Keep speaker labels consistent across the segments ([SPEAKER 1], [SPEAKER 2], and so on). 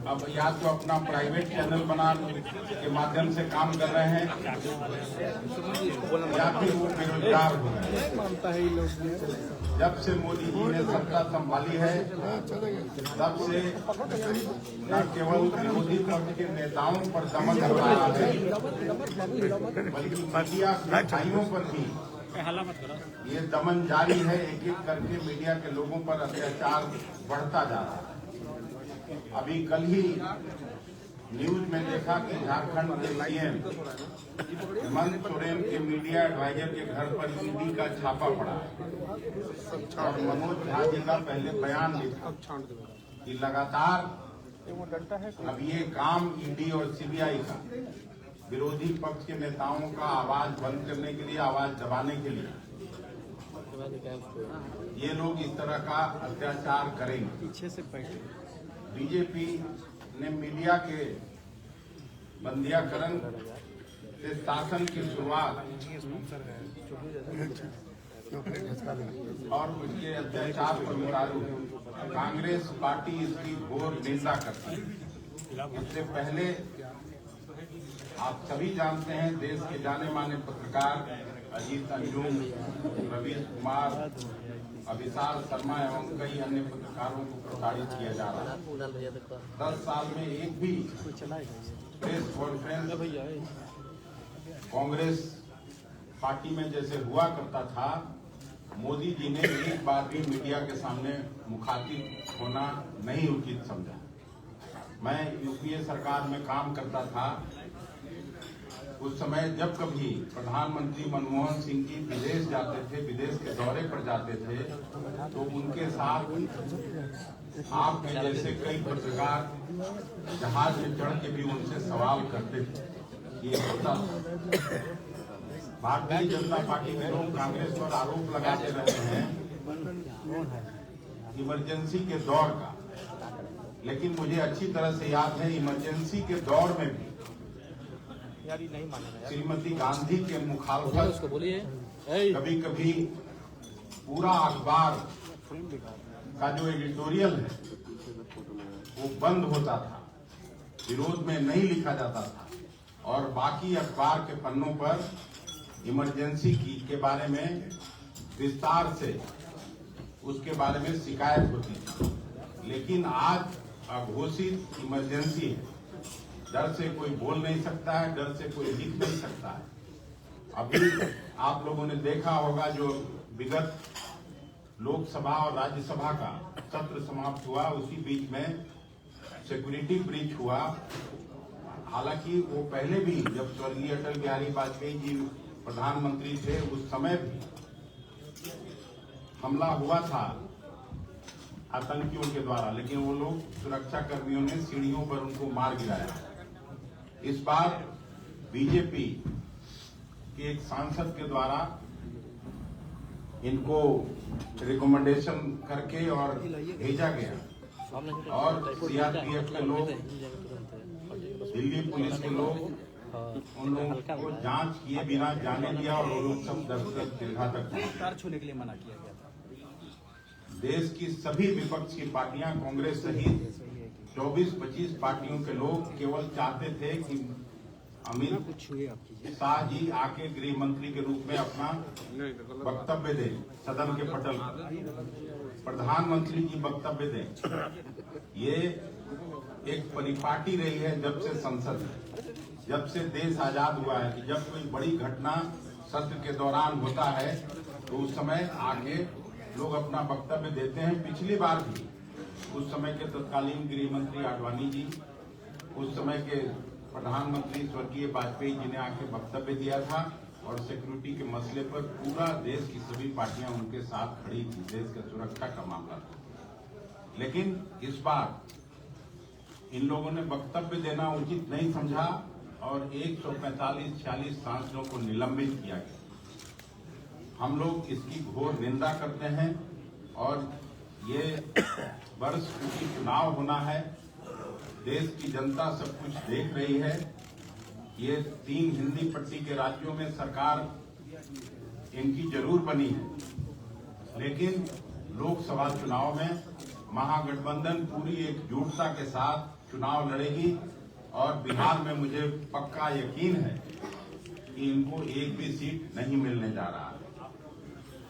[SPEAKER 1] अब या तो अपना प्राइवेट चैनल बना के माध्यम से काम कर रहे हैं या फिर वो बेरोजगार हो गए। जब से मोदी जी ने सत्ता संभाली है तब से न केवल विरोधी पक्ष के नेताओं पर दमन हो रहा है बल्कि मीडिया के भाइयों पर भी ये दमन जारी है। एक एक करके मीडिया के लोगों पर अत्याचार बढ़ता जा रहा है। अभी कल ही न्यूज में देखा कि झारखंड के सीएम हेमंत सोरेन के मीडिया एडवाइजर के घर पर ईडी का छापा पड़ा और मनोज झा जी का पहले बयान लिखा कि लगातार अब ये काम ईडी और सीबीआई का विरोधी पक्ष के नेताओं का आवाज बंद करने के लिए, आवाज दबाने के लिए ये लोग इस तरह का अत्याचार करेंगे। पीछे से बीजेपी ने मीडिया के बंदियाकरण से शासन की शुरुआत और उसके अत्याचार पर उतारू कांग्रेस पार्टी इसकी घोर निंदा करती है। इससे पहले आप सभी जानते हैं देश के जाने माने पत्रकार अजीत अंजुम, रवीश कुमार, अभिशाल शर्मा एवं कई अन्य पत्रकारों को प्रताड़ित किया जा रहा है। 10 साल में एक भी प्रेस कॉन्फ्रेंस कांग्रेस पार्टी में जैसे हुआ करता था, मोदी जी ने एक बार भी मीडिया के सामने मुखातिब होना नहीं उचित समझा। मैं यूपीए सरकार में काम करता था, उस समय जब कभी प्रधानमंत्री मनमोहन सिंह जी विदेश जाते थे, विदेश के दौरे पर जाते थे, तो उनके साथ आप में जैसे कई पत्रकार जहाज में चढ़ के भी उनसे सवाल करते थे। ये होता भारतीय जनता पार्टी के लोग कांग्रेस पर आरोप लगाते रहे हैं इमरजेंसी के दौर का, लेकिन मुझे अच्छी तरह से याद है इमरजेंसी के दौर में भी श्रीमती गांधी के मुखालफत कभी कभी पूरा अखबार का जो एडिटोरियल है वो बंद होता था, विरोध में नहीं लिखा जाता था और बाकी अखबार के पन्नों पर इमरजेंसी के बारे में विस्तार से उसके बारे में शिकायत होती थी। लेकिन आज अघोषित इमरजेंसी है, डर से कोई बोल नहीं सकता है, डर से कोई लिख नहीं सकता है। अभी आप लोगों ने देखा होगा जो विगत लोकसभा और राज्यसभा का सत्र समाप्त हुआ, उसी बीच में सिक्योरिटी ब्रीच हुआ। हालांकि वो पहले भी जब स्वर्गीय अटल बिहारी वाजपेयी जी प्रधानमंत्री थे उस समय भी हमला हुआ था आतंकियों के द्वारा, लेकिन वो लोग सुरक्षा कर्मियों ने सीढ़ियों पर उनको मार गिराया। इस बार बीजेपी के एक सांसद के द्वारा इनको रिकमेंडेशन करके और भेजा गया और सीआरपीएफ के लोग, दिल्ली पुलिस के लोग उन लोगों को जांच किए बिना जाने दिया और वो लोग सब दर्शक दीर्घा तक कार छूने के लिए मना किया गया था। देश की सभी विपक्ष की पार्टियां, कांग्रेस सहित 24-25 पार्टियों के लोग केवल चाहते थे कि अमित शाह जी आके गृह मंत्री के रूप में अपना वक्तव्य दें, सदन के पटल पर प्रधानमंत्री जी वक्तव्य दें। ये एक परिपाटी रही है जब से संसद, जब से देश आजाद हुआ है कि जब कोई बड़ी घटना सत्र के दौरान होता है तो उस समय आगे लोग अपना वक्तव्य देते हैं। पिछली बार भी उस समय के तत्कालीन गृह मंत्री आडवाणी जी, उस समय के प्रधानमंत्री स्वर्गीय वाजपेयी जी ने आके वक्तव्य दिया था और सिक्योरिटी के मसले पर पूरा देश की सभी पार्टियां उनके साथ खड़ी थी, देश की सुरक्षा का मामला था। लेकिन इस बार इन लोगों ने वक्तव्य देना उचित नहीं समझा और 145-46 सांसदों को निलंबित किया गया। हम लोग इसकी घोर निंदा करते हैं और ये वर्ष क्योंकि चुनाव होना है, देश की जनता सब कुछ देख रही है। ये 3 हिंदी पट्टी के राज्यों में सरकार इनकी जरूर बनी है, लेकिन लोकसभा चुनाव में महागठबंधन पूरी एकजुटता के साथ चुनाव लड़ेगी और बिहार में मुझे पक्का यकीन है कि इनको एक भी सीट नहीं मिलने जा रहा है।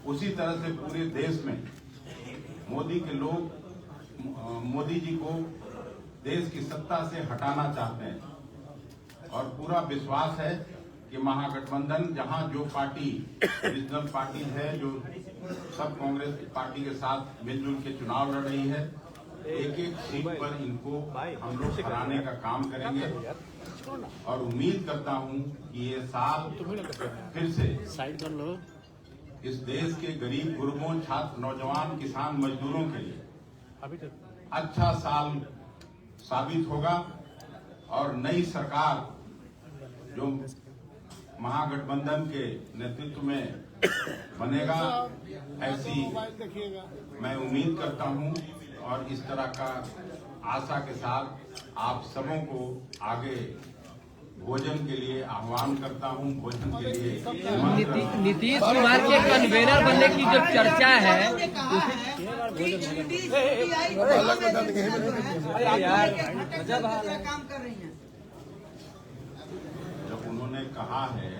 [SPEAKER 1] उसी तरह से पूरे देश में मोदी के लोग मोदी जी को देश की सत्ता से हटाना चाहते हैं और पूरा विश्वास है कि महागठबंधन जहां जो पार्टी रीजनल पार्टी है जो सब कांग्रेस पार्टी के साथ मिलजुल के चुनाव लड़ रही है, एक एक सीट पर इनको हम लोग हराने का काम करेंगे और उम्मीद करता हूं कि ये साल फिर से इस देश के गरीब गुरबों, छात्र, नौजवान, किसान, मजदूरों के लिए अच्छा साल साबित होगा और नई सरकार जो महागठबंधन के नेतृत्व में बनेगा, ऐसी मैं उम्मीद करता हूं और इस तरह का आशा के साथ आप सबों को आगे भोजन के लिए आह्वान करता हूं। भोजन के लिए
[SPEAKER 2] नीतीश कुमार के कन्वेनर बनने की जो चर्चा है
[SPEAKER 1] जब उन्होंने कहा है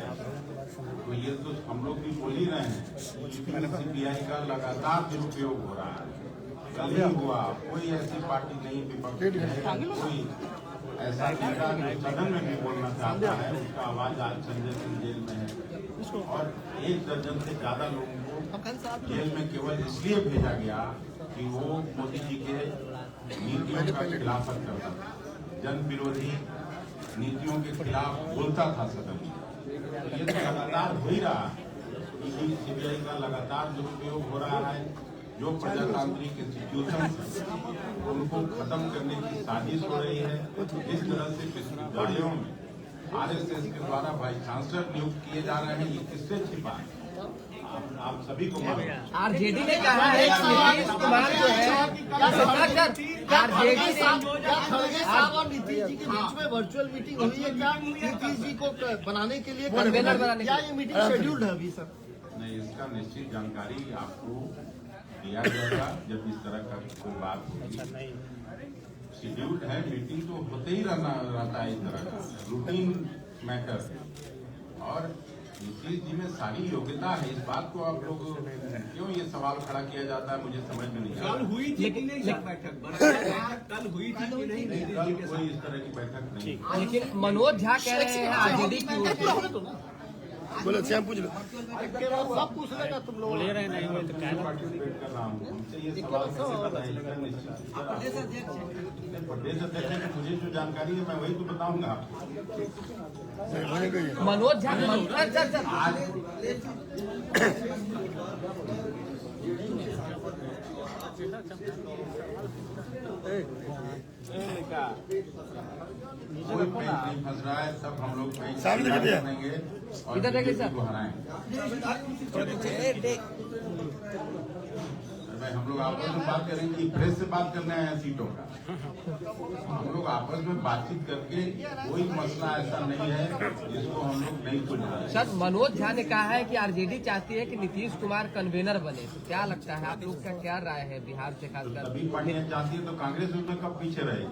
[SPEAKER 1] तो ये तो हम लोग भी बोल ही रहे हैं, सीबीआई का लगातार दुरुपयोग हो रहा है। कल ही हुआ, कोई ऐसी पार्टी नहीं विपक्ष है, कोई ऐसा नेता जो सदन में भी बोलना चाहता है, उसका आवाज आज संजय सिंह जेल में है और 1 दर्जन से ज्यादा लोगों को जेल में केवल इसलिए भेजा गया कि वो मोदी जी के नीतियों का खिलाफत करता था, जन विरोधी नीतियों के खिलाफ बोलता था सदन में। ये तो लगातार हो ही रहा है, सीबीआई का लगातार दुरुपयोग हो रहा है। जो प्रजातांत्रिक इंस्टीट्यूशन उनको खत्म करने की साजिश हो रही है। इस तरह से विश्वविद्यालयों में आरएसएस के द्वारा वाइस चांसलर नियुक्त किए जा रहे हैं, ये किससे छिपा है? आप सभी को मालूम है।
[SPEAKER 2] आरजेडी ने कहा है कि नीतीश कुमार जो है आरजेडी
[SPEAKER 3] और नीतीश जी के बीच में वर्चुअल मीटिंग हुई है क्या? नीतीश जी को बनाने के लिए
[SPEAKER 2] कन्वेनर बनाने
[SPEAKER 3] क्या ये मीटिंग शेड्यूल्ड है अभी सर?
[SPEAKER 1] नहीं, इसका निश्चित जानकारी आपको दिया जाएगा जब इस तरह का कोई बात होगी। शेड्यूल्ड है, मीटिंग तो होते ही रहता है इस तरह का रूटीन मैटर। और नीतीश जी में सारी योग्यता है, इस बात को आप लोग क्यों ये सवाल खड़ा किया जाता है, मुझे समझ में नहीं आता।
[SPEAKER 4] कल हुई थी कि नहीं बैठक? कल हुई थी कि नहीं?
[SPEAKER 1] कल कोई इस तरह की बैठक नहीं।
[SPEAKER 2] लेकिन मनोज झा कह रहे हैं आरजेडी की ओर से
[SPEAKER 3] बोले श्याम पूछ लो, सब पूछ लेगा तुम लोग ले रहे नहीं
[SPEAKER 1] तो क्या पार्टिसिपेट कर रहा हूँ, हमसे ये सवाल कैसे बताइएगा? निश्चित प्रदेश अध्यक्ष है, मुझे जो जानकारी है मैं वही तो बताऊंगा आपको।
[SPEAKER 2] मनोज झा
[SPEAKER 1] आज कोई पेंच नहीं फंस रहा है, सब हम लोग बनेंगे और
[SPEAKER 2] इधर देखिए सर,
[SPEAKER 1] को हराएंगे। हम लोग आपस में बात करेंगे, प्रेस से बात करना है सीटों का। हम लोग आपस में बातचीत करके कोई मसला ऐसा नहीं है जिसको हम लोग नहीं सुलझा रहे।
[SPEAKER 2] सर मनोज झा ने कहा है कि आरजेडी चाहती है कि नीतीश कुमार कन्वेनर बने, तो क्या लगता है आप लोग का क्या राय है बिहार से खासकर?
[SPEAKER 1] सभी पार्टियां चाहती है तो कांग्रेस उसमें कब पीछे रहेगी?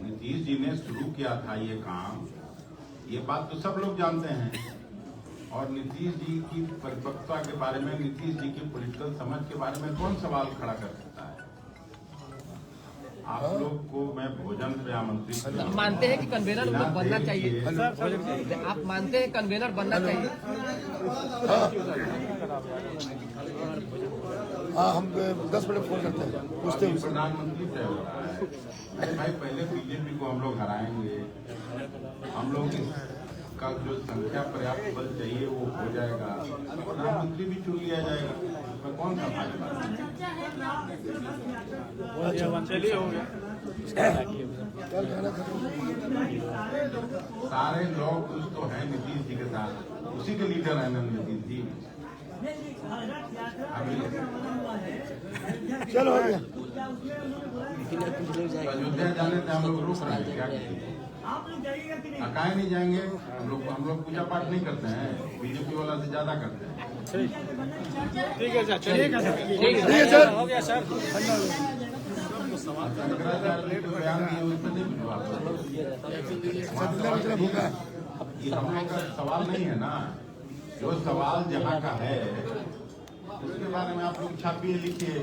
[SPEAKER 1] नीतीश जी ने शुरू किया था ये काम, ये बात तो सब लोग जानते हैं। और नीतीश जी की परिपक्वता के बारे में, नीतीश जी की पॉलिटिकल समझ के बारे में कौन सवाल खड़ा कर सकता है? आप लोग को मैं भोजन पे आमंत्रित
[SPEAKER 2] मानते हैं कि कन्वेनर बनना चाहिए? आप मानते हैं कन्वेनर बनना चाहिए?
[SPEAKER 3] हाँ, हम 10 मिनट फोन करते हैं, पूछते हैं।
[SPEAKER 1] प्रधानमंत्री तय हो रहा है भाई, पहले बीजेपी को हम लोग हराएंगे, हम लोग का जो संख्या पर्याप्त बल चाहिए वो हो जाएगा, प्रधानमंत्री भी चुन लिया जाएगा। मैं कौन सा भाजपा? सारे लोग कुछ तो है नीतीश जी के साथ, उसी के लीडर है ना नीतीश जी।
[SPEAKER 3] चलो
[SPEAKER 1] अयोध्या जाने से हम लोग रुक रहे हैं क्या? काहे नहीं जाएंगे? हम लोग पूजा पाठ नहीं करते हैं, बीजेपी वाला से ज्यादा करते हैं।
[SPEAKER 2] ठीक है सर हो गया सर।
[SPEAKER 1] शंकराचार्य ने जो बयान दिए उसमें नहीं विश्वास है। ये हम लोग का सवाल नहीं है ना, जो सवाल जहाँ का है उसके बारे में आप लोग छापिए, लिखिए।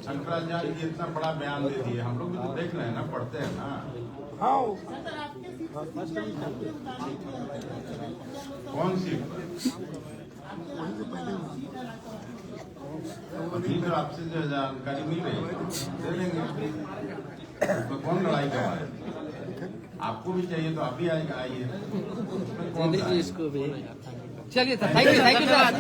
[SPEAKER 1] शंकराचार्य जी इतना बड़ा बयान दे दिए, हम लोग भी तो देख रहे हैं ना, पढ़ते हैं ना। कौन सी अभी तो आपसे जो जानकारी मिल रही है दे देंगे, तो कौन लड़ाई कर रहा है? आपको भी चाहिए तो आप भी आइए।
[SPEAKER 2] चलिए सर, थैंक यू सर।